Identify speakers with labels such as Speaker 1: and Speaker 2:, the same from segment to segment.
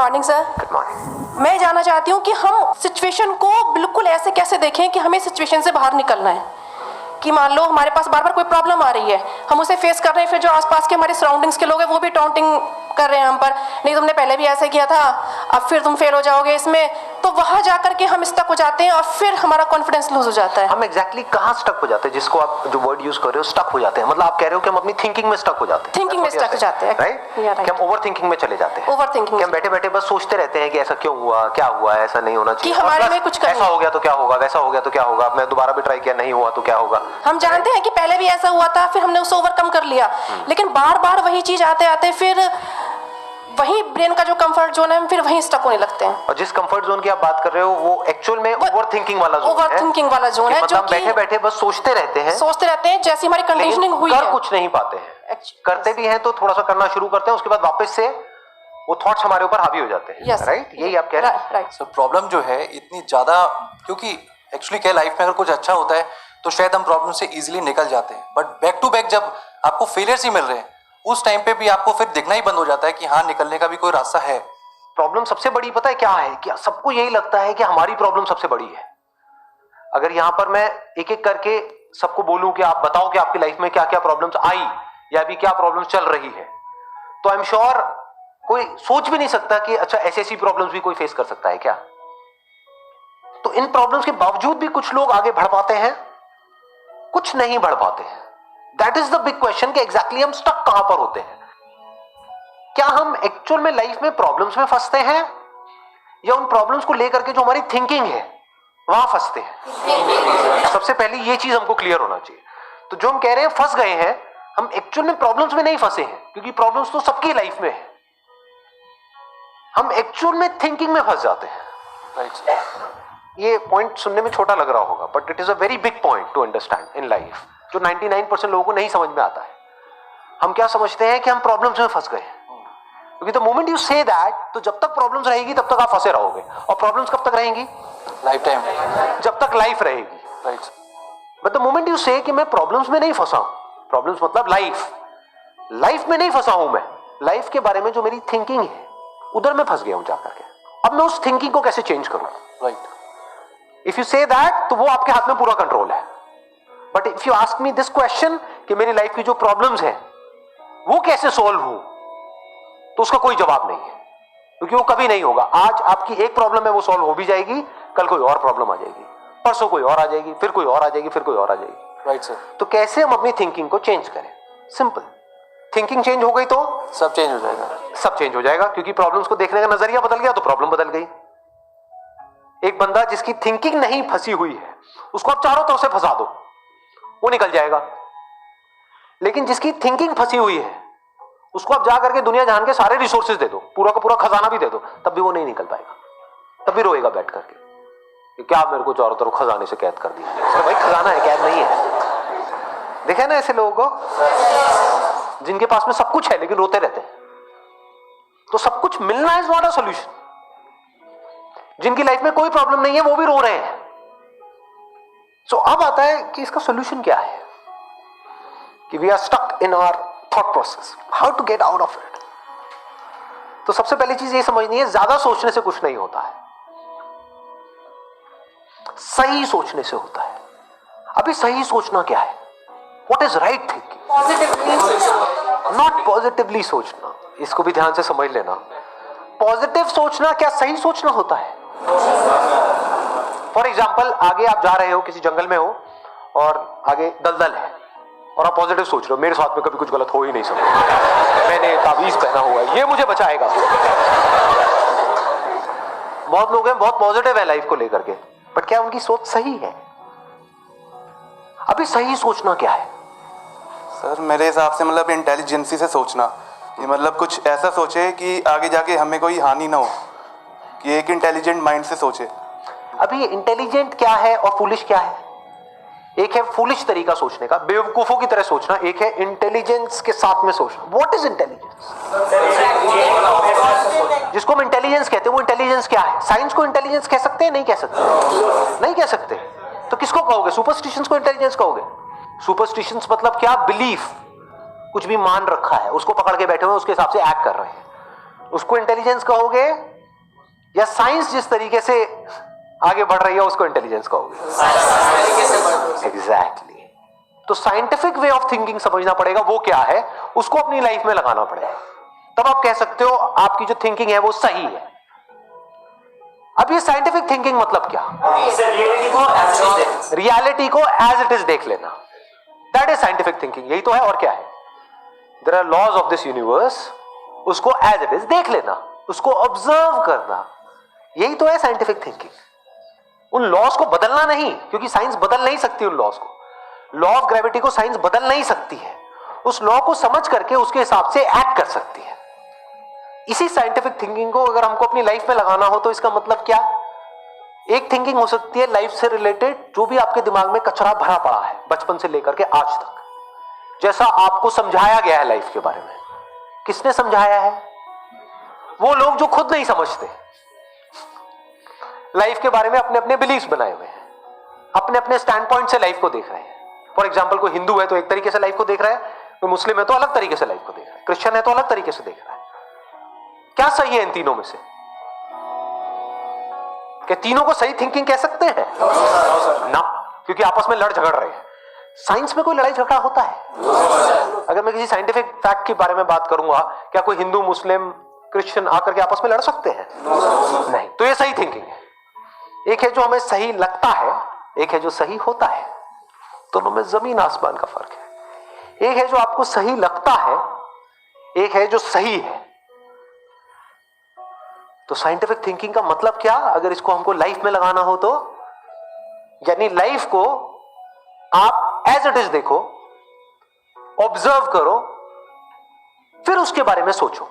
Speaker 1: Morning sir.
Speaker 2: Good morning.
Speaker 1: मैं जानना चाहती हूँ कि हम सिचुएशन को बिल्कुल ऐसे कैसे देखें कि हमें सिचुएशन से बाहर निकलना है। कि मान लो हमारे पास बार बार कोई प्रॉब्लम आ रही है, हम उसे फेस कर रहे हैं, फिर जो आसपास के हमारे सराउंडिंग्स के लोग हैं वो भी टाउंटिंग कर रहे हैं हम पर, नहीं तुमने पहले भी ऐसा किया था, अब फिर तुम फेल हो जाओगे इसमें, तो वहां जाकर के हम स्टक हो जाते हैं और फिर हमारा कॉन्फिडेंस लूज हो जाता है।
Speaker 2: हम एग्जैक्टली कहाँ स्टक हो जाते हैं, जिसको आप जो वर्ड यूज कर रहे हो स्टक हो जाते हैं, मतलब आप कह रहे हो कि हम अपनी थिंकिंग में स्टक हो जाते हैं।
Speaker 1: थिंकिंग में स्टक हो जाते हैं,
Speaker 2: राइट? कि हम ओवर थिंकिंग में चले जाते हैं।
Speaker 1: ओवर थिंकिंग,
Speaker 2: हम बैठे बैठे बस सोचते रहते हैं कि ऐसा क्यों हुआ, क्या हुआ, ऐसा नहीं होना चाहिए,
Speaker 1: कि हमारे में कुछ
Speaker 2: ऐसा हो गया तो क्या होगा, वैसा हो गया तो क्या होगा, मैं दोबारा भी ट्राई किया नहीं हुआ तो क्या होगा।
Speaker 1: हम जानते हैं कि पहले भी ऐसा हुआ था, फिर हमने उसे ओवरकम कर लिया, लेकिन बार बार वही चीज आते आते फिर वही ब्रेन का जो कंफर्ट जोन है हम फिर वहीं स्टक होने लगते हैं।
Speaker 2: और जिस कंफर्ट जोन की आप बात कर रहे हो वो एक्चुअल में ओवर थिंकिंग वाला जोन है।
Speaker 1: ओवर थिंकिंग वाला जोन है, जो
Speaker 2: मतलब बैठे बैठे बस सोचते रहते हैं
Speaker 1: जैसी हमारी कंडीशनिंग हुई है,
Speaker 2: कर कुछ नहीं पाते हैं। करते भी हैं तो थोड़ा सा करना शुरू करते हैं, उसके बाद वापस से वो थॉट्स हमारे ऊपर हावी हो जाते हैं। राइट? यही आप कह रहे हैं।
Speaker 1: राइट
Speaker 3: सर, प्रॉब्लम जो है इतनी ज्यादा, क्योंकि एक्चुअली क्या लाइफ में अगर कुछ अच्छा होता है तो शायद हम प्रॉब्लम से इजीली निकल जाते हैं, बट बैक टू बैक जब आपको फेलियर्स ही मिल रहे हैं उस टाइम पे भी आपको फिर दिखना ही बंद हो जाता है कि हाँ, निकलने का भी कोई रास्ता है।
Speaker 2: प्रॉब्लम सबसे बड़ी पता है क्या है, कि सबको यही लगता है कि हमारी प्रॉब्लम सबसे बड़ी है। अगर यहां पर मैं एक एक करके सबको बोलूं कि आप बताओ कि आपकी लाइफ में क्या क्या प्रॉब्लम्स आई या अभी क्या प्रॉब्लम्स चल रही है, तो आई एम श्योर कोई सोच भी नहीं सकता कि अच्छा ऐसी ऐसी प्रॉब्लम्स भी कोई फेस कर सकता है क्या। तो इन प्रॉब्लम्स के बावजूद भी कुछ लोग आगे बढ़ पाते हैं, कुछ नहीं बढ़ पाते हैं। That is the big question कि एग्जैक्टली हम स्टक कहां पर होते हैं। क्या हम एक्चुअल में लाइफ में प्रॉब्लम्स में फंसते हैं या उन प्रॉब्लम्स को लेकर के जो हमारी थिंकिंग है वहां फंसते हैं? सबसे पहले ये चीज हमको क्लियर होना चाहिए। तो जो हम कह रहे हैं फंस गए हैं, हम एक्चुअल में प्रॉब्लम्स में नहीं फंसे हैं, क्योंकि प्रॉब्लम्स तो सबकी लाइफ में है। हम एक्चुअल में थिंकिंग में फंस जाते हैं।
Speaker 3: राइट।
Speaker 2: ये पॉइंट सुनने में छोटा लग रहा होगा, but it is a very big point two understand in life, जो 99% लोगों को नहीं समझ में आता है। हम क्या समझते हैं कि हम प्रॉब्लम्स में फंस गए हैं, क्योंकि the moment you say that, तो जब तक प्रॉब्लम्स रहेगी तब तक आप फंसे रहोगे। और प्रॉब्लम्स कब तक रहेंगी?
Speaker 3: लाइफ टाइम,
Speaker 2: जब तक लाइफ रहेगी।
Speaker 3: Right.
Speaker 2: But the moment you से कि मैं प्रॉब्लम्स में नहीं फंसा हूं, प्रॉब्लम्स मतलब लाइफ में नहीं फंसा हूं मैं, लाइफ के बारे में जो मेरी थिंकिंग है उधर मैं फंस गया हूं जाकर के। अब मैं उस थिंकिंग को कैसे चेंज करूं?
Speaker 3: Right.
Speaker 2: If you say that, तो वो आपके हाथ में पूरा कंट्रोल है। But if you ask me this question कि मेरी लाइफ की जो प्रॉब्लम्स हैं वो कैसे सॉल्व हो, तो उसका कोई जवाब नहीं है, क्योंकि वो कभी नहीं होगा। आज आपकी एक प्रॉब्लम है वो सॉल्व हो भी जाएगी, कल कोई और प्रॉब्लम आ जाएगी, परसों कोई और आ जाएगी, फिर कोई और आ जाएगी, फिर कोई और आ जाएगी।
Speaker 3: Right sir.
Speaker 2: तो कैसे हम अपनी थिंकिंग को चेंज करें? सिंपल। थिंकिंग चेंज हो गई तो
Speaker 3: सब चेंज हो जाएगा।
Speaker 2: सब चेंज हो जाएगा, क्योंकि प्रॉब्लम्स को देखने का नजरिया बदल गया तो प्रॉब्लम बदल गई। एक बंदा जिसकी थिंकिंग नहीं फंसी हुई है, उसको आप चारों तरफ से फंसा दो, वो निकल जाएगा। लेकिन जिसकी थिंकिंग फंसी हुई है, उसको आप जा करके दुनिया जहान के सारे रिसोर्सेज दे दो, पूरा का पूरा खजाना भी दे दो, तब भी वो नहीं निकल पाएगा। तब भी रोएगा बैठ करके कि क्या मेरे को चारों तरफ खजाने से कैद कर दिया। तो भाई खजाना है, कैद नहीं है। देखे ना ऐसे लोगों को जिनके पास में सब कुछ है लेकिन रोते रहते हैं। तो सब कुछ मिलना इज नॉट अ सॉल्यूशन। जिनकी लाइफ में कोई प्रॉब्लम नहीं है वो भी रो रहे हैं। सो अब आता है कि इसका सॉल्यूशन क्या है, कि we are stuck in our thought process, how to get out of it. तो सबसे पहली चीज ये समझनी है, ज्यादा सोचने से कुछ नहीं होता है, सही सोचने से होता है। अभी सही सोचना क्या है? What is right thinking? Not positively सोचना। इसको भी ध्यान से समझ लेना। पॉजिटिव सोचना क्या सही सोचना होता है? फॉर एग्जाम्पल, आगे आप जा रहे हो, किसी जंगल में हो और आगे दलदल है और आप पॉजिटिव सोच रहे हो, मेरे साथ में कभी कुछ गलत हो ही नहीं सकता, मैंने ताबीज पहना हुआ है, ये मुझे बचाएगा। बहुत लोग हैं बहुत पॉजिटिव है लाइफ को लेकर के, बट क्या उनकी सोच सही है? अभी सही सोचना क्या है?
Speaker 4: सर मेरे हिसाब से मतलब इंटेलिजेंसी से सोचना, कि मतलब कुछ ऐसा सोचे कि आगे जाके हमें कोई हानि ना हो, कि एक इंटेलिजेंट माइंड से सोचे।
Speaker 2: अभी इंटेलिजेंट क्या है और फूलिश क्या है? एक है फूलिश तरीका सोचने का, बेवकूफों की तरह सोचना, एक है इंटेलिजेंस के साथ में सोचना। What is intelligence? जिसको हम इंटेलिजेंस कहते हैं वो इंटेलिजेंस क्या है? साइंस को इंटेलिजेंस कह सकते हैं? नहीं कह सकते। नहीं कह सकते। तो किसको कहोगे? सुपरस्टिशंस को इंटेलिजेंस कहोगे? सुपरस्टिशंस मतलब क्या? बिलीफ, कुछ भी मान रखा है, उसको पकड़ के बैठे हुए उसके हिसाब से एक्ट कर रहे हैं, उसको इंटेलिजेंस कहोगे? या साइंस जिस तरीके से आगे बढ़ रही है उसको इंटेलिजेंस कहोगे? एग्जैक्टली। तो साइंटिफिक वे ऑफ थिंकिंग समझना पड़ेगा, वो क्या है, उसको अपनी लाइफ में लगाना पड़ेगा, तब आप कह सकते हो आपकी जो थिंकिंग है वो सही है। अब ये साइंटिफिक थिंकिंग मतलब क्या? रियलिटी को एज इट इज देख लेना, दैट इज साइंटिफिक थिंकिंग। यही तो है, और क्या है? There are laws of this universe, उसको एज इट इज देख लेना, उसको ऑब्जर्व करना, यही तो है साइंटिफिक थिंकिंग। उन लॉज को बदलना नहीं, क्योंकि साइंस बदल नहीं सकती उन लॉज को। लॉ ऑफ ग्रेविटी को साइंस बदल नहीं सकती है, उस लॉ को समझ करके उसके हिसाब से एक्ट कर सकती है। इसी साइंटिफिक थिंकिंग को अगर हमको अपनी लाइफ में लगाना हो तो इसका मतलब क्या? एक थिंकिंग हो सकती है लाइफ से रिलेटेड, जो भी आपके दिमाग में कचरा भरा पड़ा है बचपन से लेकर के आज तक, जैसा आपको समझाया गया है लाइफ के बारे में। किसने समझाया है? वो लोग जो खुद नहीं समझते, लाइफ के बारे में अपने अपने बिलीव्स बनाए हुए हैं, अपने अपने स्टैंड पॉइंट से लाइफ को देख रहे हैं। फॉर एग्जाम्पल, कोई हिंदू है तो एक तरीके से लाइफ को देख रहा है, कोई मुस्लिम है तो अलग तरीके से लाइफ को देख रहा है, क्रिश्चियन है तो अलग तरीके से देख रहा है। क्या सही है इन तीनों में से? क्या तीनों को सही थिंकिंग कह सकते हैं? ना, क्योंकि आपस में लड़ झगड़ रहे हैं। साइंस में कोई लड़ाई झगड़ा होता है? अगर मैं किसी साइंटिफिक फैक्ट के बारे में बात करूंगा, क्या कोई हिंदू मुस्लिम क्रिश्चियन आकर के आपस में लड़ सकते हैं? नहीं। तो ये सही थिंकिंग है। एक है जो हमें सही लगता है, एक है जो सही होता है। दोनों में जमीन आसमान का फर्क है। एक है जो आपको सही लगता है, एक है जो सही है। तो साइंटिफिक थिंकिंग का मतलब क्या, अगर इसको हमको लाइफ में लगाना हो तो, यानी लाइफ को आप एज इट इज देखो, ऑब्जर्व करो, फिर उसके बारे में सोचो।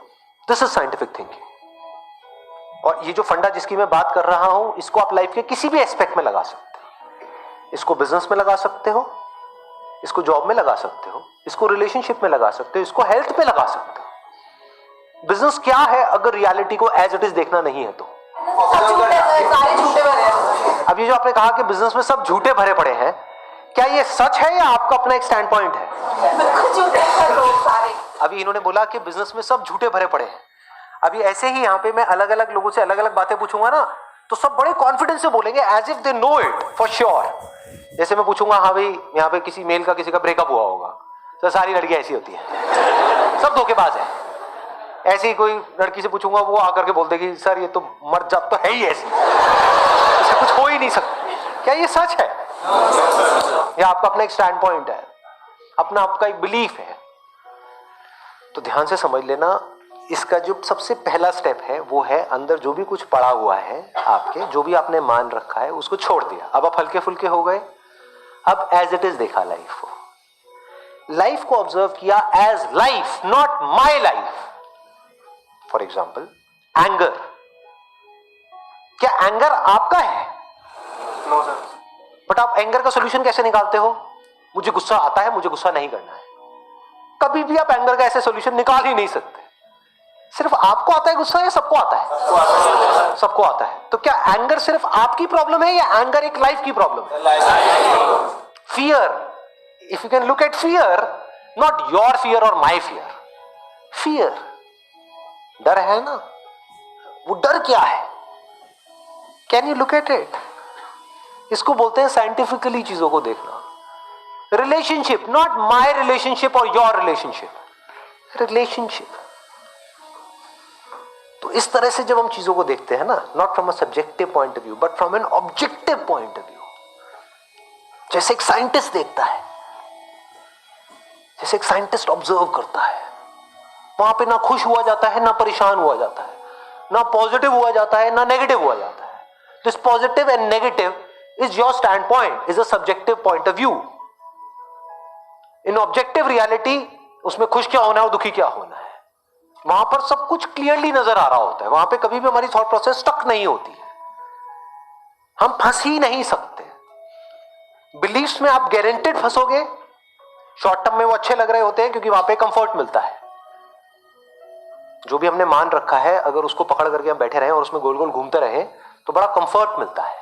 Speaker 2: This is scientific thinking. और ये जो फंडा जिसकी मैं बात कर रहा हूं, इसको आप लाइफ के किसी भी एस्पेक्ट में लगा सकते हो। इसको बिजनेस में लगा सकते हो, इसको जॉब में लगा सकते हो, इसको रिलेशनशिप में लगा सकते हो, इसको हेल्थ में लगा सकते हो। बिजनेस क्या है अगर रियलिटी को एज इट इज देखना नहीं है तो? अब ये जो आपने कहा कि बिजनेस में सब झूठे भरे पड़े हैं, क्या ये सच है या आपका अपना एक स्टैंड पॉइंट है? अभी इन्होंने बोला कि बिजनेस में सब झूठे भरे पड़े हैं। अभी ऐसे ही यहाँ पे मैं अलग अलग लोगों से अलग अलग बातें पूछूंगा ना, तो सब बड़े कॉन्फिडेंस से बोलेंगे as if they know it for sure. जैसे मैं पूछूंगा, हाँ भाई यहाँ पे किसी मेल का किसी का ब्रेकअप हुआ होगा, तो सारी लड़कियां ऐसी होती हैं, सब धोखेबाज है। ऐसे ही कोई लड़की से पूछूंगा, वो आकर के बोल देगी सर ये तो मर जात तो है ही ऐसी, इससे कुछ हो ही नहीं सकता। क्या ये सच है? या आपका अपना एक स्टैंड पॉइंट है, अपना आपका एक बिलीफ है? तो ध्यान से समझ लेना, इसका जो सबसे पहला स्टेप है वो है अंदर जो भी कुछ पड़ा हुआ है आपके, जो भी आपने मान रखा है उसको छोड़ दिया। अब आप हल्के फुल्के हो गए, अब एज इट इज देखा लाइफ को, लाइफ को ऑब्जर्व किया as life, not my life. For example anger, क्या एंगर आपका है?
Speaker 4: No sir.
Speaker 2: बट आप एंगर का सोल्यूशन कैसे निकालते हो? मुझे गुस्सा आता है, मुझे गुस्सा नहीं करना है। कभी भी आप एंगर का ऐसे सोल्यूशन निकाल ही नहीं सकते। सिर्फ आपको आता है गुस्सा या सबको आता है? सबको आता है। तो क्या एंगर सिर्फ आपकी प्रॉब्लम है या एंगर एक लाइफ की प्रॉब्लम है? Fear, if you can look at fear, not your fear और माई फियर, फियर, डर है ना, वो डर क्या है? Can you look at it? इसको बोलते हैं साइंटिफिकली चीजों को देखना। रिलेशनशिप, नॉट माई रिलेशनशिप और योर रिलेशनशिप, रिलेशनशिप। तो इस तरह से जब हम चीजों को देखते हैं ना, not from a subjective point of view but from an objective point of view, जैसे एक साइंटिस्ट देखता है, जैसे एक साइंटिस्ट ऑब्जर्व करता है, वहां पे ना खुश हुआ जाता है ना परेशान हुआ जाता है, ना पॉजिटिव हुआ जाता है ना नेगेटिव हुआ जाता है। This positive and negative is your stand point, is a subjective point of view. In objective reality उसमें खुश क्या होना है और दुखी क्या होना है, वहां पर सब कुछ क्लियरली नजर आ रहा होता है। वहां पे कभी भी हमारी थॉट प्रोसेस स्टक नहीं होती है, हम फंस ही नहीं सकते। बिलीफ्स में आप गारंटेड फंसोगे, शॉर्ट टर्म में वो अच्छे लग रहे होते हैं क्योंकि वहां पे कंफर्ट मिलता है। जो भी हमने मान रखा है अगर उसको पकड़ करके हम बैठे रहें और उसमें गोल गोल घूमते रहें तो बड़ा कंफर्ट मिलता है,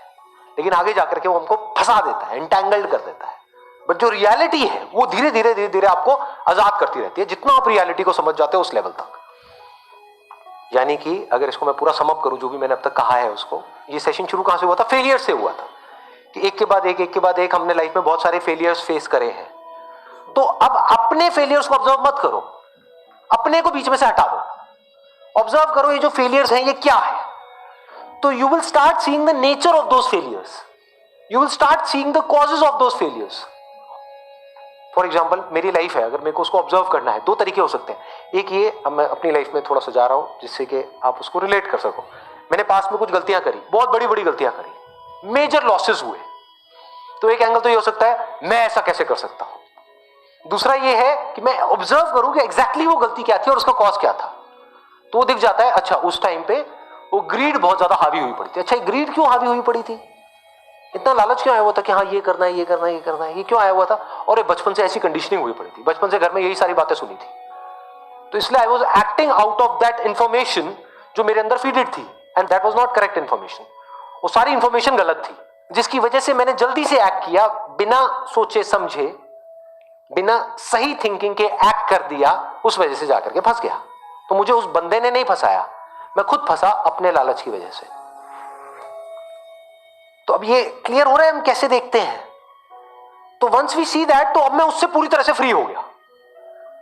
Speaker 2: लेकिन आगे जाकर के वो हमको फंसा देता है, एंटैंगल्ड कर देता है। बट जो रियलिटी है वो धीरे धीरे आपको आजाद करती रहती है, जितना आप रियलिटी को समझ जाते हो उस लेवल तक। यानी कि अगर इसको मैं पूरा समअप करूं, जो भी मैंने अब तक कहा है उसको, ये सेशन शुरू कहां से हुआ था? फेलियर से हुआ था कि एक के बाद एक हमने लाइफ में बहुत सारे फेलियर्स फेस करे हैं। तो अब अपने फेलियर्स को ऑब्जर्व मत करो, अपने को बीच में से हटा दो, ऑब्जर्व करो ये जो फेलियर्स हैं ये क्या है। तो you will start seeing the nature of those failures, you will start seeing the causes of those failures. For example मेरी लाइफ है, अगर मेरे को उसको ऑब्जर्व करना है, दो तरीके हो सकते हैं। एक ये, अब मैं अपनी लाइफ में थोड़ा सा जा रहा हूं जिससे कि आप उसको रिलेट कर सको। मैंने पास में कुछ गलतियां करी, बहुत बड़ी बड़ी गलतियां करी, मेजर लॉसेस हुए। तो एक एंगल तो ये हो सकता है मैं ऐसा कैसे कर सकता हूं। दूसरा ये है कि मैं ऑब्जर्व करूं कि एग्जैक्टली वो गलती क्या थी और उसका कॉज क्या था। तो वो दिख जाता है, अच्छा उस टाइम पे वो ग्रीड बहुत ज्यादा हावी हुई पड़ी थी। अच्छा ग्रीड क्यों हावी हुई पड़ी थी, इतना लालच क्यों आया हुआ था कि हाँ ये करना है, ये करना है, ये करना है, ये क्यों आया हुआ था? और ये बचपन से ऐसी कंडीशनिंग हुई पड़ी थी, बचपन से घर में यही सारी बातें सुनी थी। तो इसलिए I was acting out of that information जो मेरे अंदर फीडेड थी, and that was not correct information. वो सारी इंफॉर्मेशन गलत थी, जिसकी वजह से मैंने जल्दी से एक्ट किया, बिना सोचे समझे, बिना सही थिंकिंग के एक्ट कर दिया, उस वजह से जाकर के फंस गया। तो मुझे उस बंदे ने नहीं फंसाया, मैं खुद फंसा अपने लालच की वजह से। तो अब ये क्लियर हो रहा है हम कैसे देखते हैं। तो वंस वी सी दैट, तो अब मैं उससे पूरी तरह से फ्री हो गया,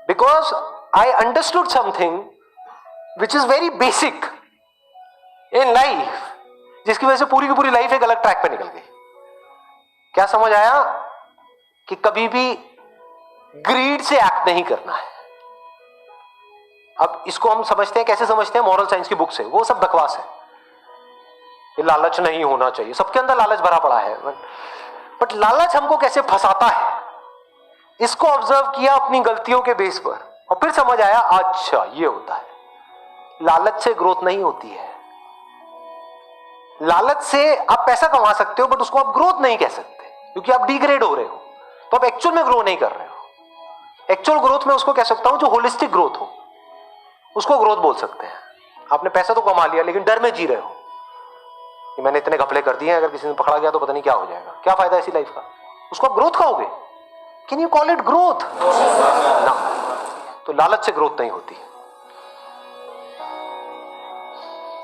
Speaker 2: because I understood something which is very basic in life, जिसकी वजह से पूरी की पूरी लाइफ एक अलग ट्रैक पे निकल गई। क्या समझ आया? कि कभी भी ग्रीड से एक्ट नहीं करना है। अब इसको हम समझते हैं, कैसे समझते हैं? मॉरल साइंस की बुक से। वो सब बकवास है, ये लालच नहीं होना चाहिए, सबके अंदर लालच भरा पड़ा है, बट लालच हमको कैसे फंसाता है, इसको ऑब्जर्व किया अपनी गलतियों के बेस पर, और फिर समझ आया अच्छा ये होता है। लालच से ग्रोथ नहीं होती है। लालच से आप पैसा कमा सकते हो, बट उसको आप ग्रोथ नहीं कह सकते, क्योंकि आप डिग्रेड हो रहे हो, तो आप एक्चुअल में ग्रो नहीं कर रहे हो। एक्चुअल ग्रोथ में उसको कह सकता हूं जो होलिस्टिक ग्रोथ हो, उसको ग्रोथ बोल सकते हैं। आपने पैसा तो कमा लिया, लेकिन डर में जी रहे हो कि मैंने इतने घपले कर दिए हैं, अगर किसी ने पकड़ा गया तो पता नहीं क्या हो जाएगा, क्या फायदा ऐसी लाइफ का, उसको आप ग्रोथ कहोगे? Can you call it growth? ना। तो लालच से ग्रोथ नहीं होती।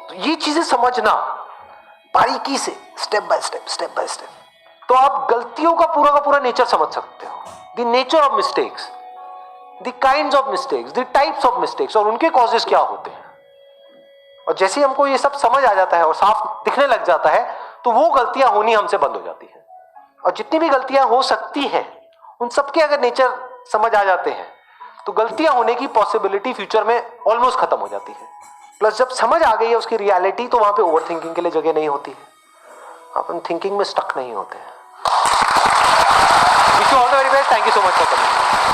Speaker 2: तो ये चीजें समझना बारीकी से, स्टेप बाय स्टेप, तो आप गलतियों का पूरा नेचर समझ सकते हो। The nature of mistakes, the kinds of mistakes, the types of mistakes, और उनके कॉजेस क्या होते हैं। और जैसे ही हमको ये सब समझ आ जाता है और साफ दिखने लग जाता है, तो वो गलतियां होनी हमसे बंद हो जाती हैं। और जितनी भी गलतियां हो सकती हैं, उन सबके अगर नेचर समझ आ जाते हैं, तो गलतियां होने की पॉसिबिलिटी फ्यूचर में ऑलमोस्ट खत्म हो जाती है। प्लस जब समझ आ गई है उसकी रियलिटी, तो वहां पे ओवर थिंकिंग के लिए जगह नहीं होती है, अपन थिंकिंग में स्टक नहीं होते हैं। Wish you all the very best, thank you so much for coming.